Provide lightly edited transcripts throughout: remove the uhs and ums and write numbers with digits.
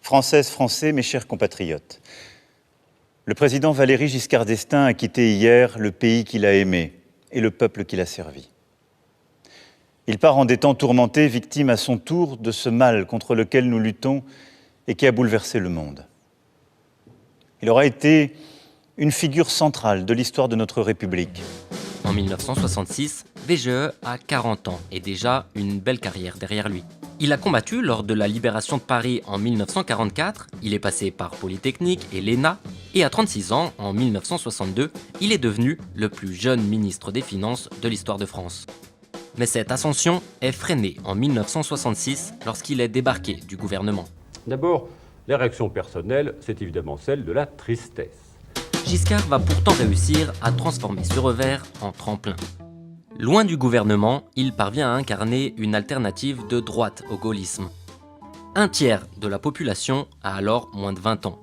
Françaises, Français, mes chers compatriotes, le président Valéry Giscard d'Estaing a quitté hier le pays qu'il a aimé et le peuple qu'il a servi. Il part en des temps tourmentés, victime à son tour de ce mal contre lequel nous luttons et qui a bouleversé le monde. Il aura été une figure centrale de l'histoire de notre République. En 1966, VGE a 40 ans et déjà une belle carrière derrière lui. Il a combattu lors de la libération de Paris en 1944, il est passé par Polytechnique et l'ENA, et à 36 ans, en 1962, il est devenu le plus jeune ministre des Finances de l'histoire de France. Mais cette ascension est freinée en 1966 lorsqu'il est débarqué du gouvernement. D'abord, la réaction personnelle, c'est évidemment celle de la tristesse. Giscard va pourtant réussir à transformer ce revers en tremplin. Loin du gouvernement, il parvient à incarner une alternative de droite au gaullisme. Un tiers de la population a alors moins de 20 ans.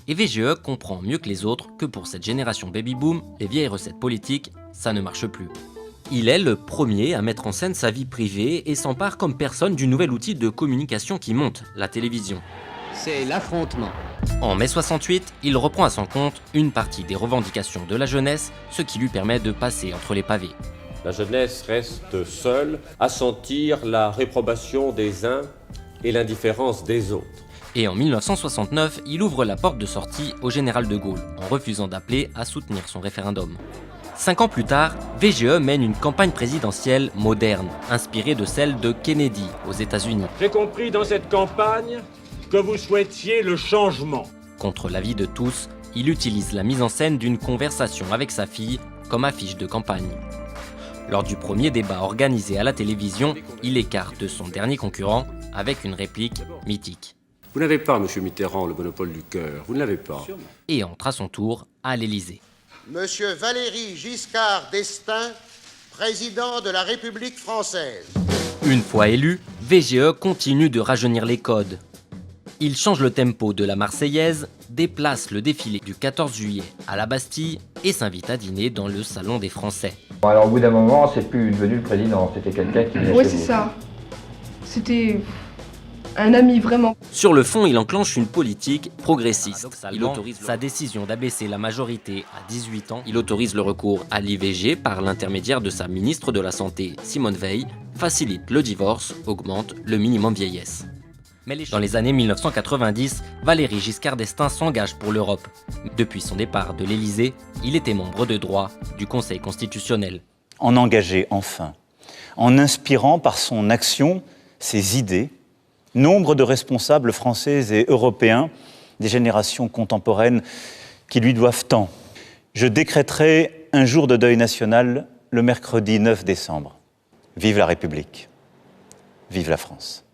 Et VGE comprend mieux que les autres que pour cette génération baby-boom, les vieilles recettes politiques, ça ne marche plus. Il est le premier à mettre en scène sa vie privée et s'empare comme personne du nouvel outil de communication qui monte, la télévision. C'est l'affrontement. En mai 68, il reprend à son compte une partie des revendications de la jeunesse, ce qui lui permet de passer entre les pavés. La jeunesse reste seule à sentir la réprobation des uns et l'indifférence des autres. Et en 1969, il ouvre la porte de sortie au général de Gaulle, en refusant d'appeler à soutenir son référendum. 5 ans plus tard, VGE mène une campagne présidentielle moderne, inspirée de celle de Kennedy aux États-Unis. J'ai compris dans cette campagne que vous souhaitiez le changement. Contre l'avis de tous, il utilise la mise en scène d'une conversation avec sa fille comme affiche de campagne. Lors du premier débat organisé à la télévision, il écarte son dernier concurrent avec une réplique mythique. Vous n'avez pas, monsieur Mitterrand, le monopole du cœur. Vous ne l'avez pas. Et entre à son tour à l'Élysée. Monsieur Valéry Giscard d'Estaing, président de la République française. Une fois élu, VGE continue de rajeunir les codes. Il change le tempo de la Marseillaise, déplace le défilé du 14 juillet à la Bastille et s'invite à dîner dans le Salon des Français. Bon, alors au bout d'un moment, c'est plus devenu le président, c'était quelqu'un qui venait Ouais, chez c'est vous. ça. C'était un ami vraiment. Sur le fond, il enclenche une politique progressiste. Il autorise sa décision d'abaisser la majorité à 18 ans. Il autorise le recours à l'IVG par l'intermédiaire de sa ministre de la Santé, Simone Veil, facilite le divorce, augmente le minimum vieillesse. Mais dans les années 1990, Valéry Giscard d'Estaing s'engage pour l'Europe. Depuis son départ de l'Élysée, il était membre de droit du Conseil constitutionnel. En engagé, enfin, en inspirant par son action, ses idées, nombre de responsables français et européens des générations contemporaines qui lui doivent tant. Je décréterai un jour de deuil national le mercredi 9 décembre. Vive la République. Vive la France.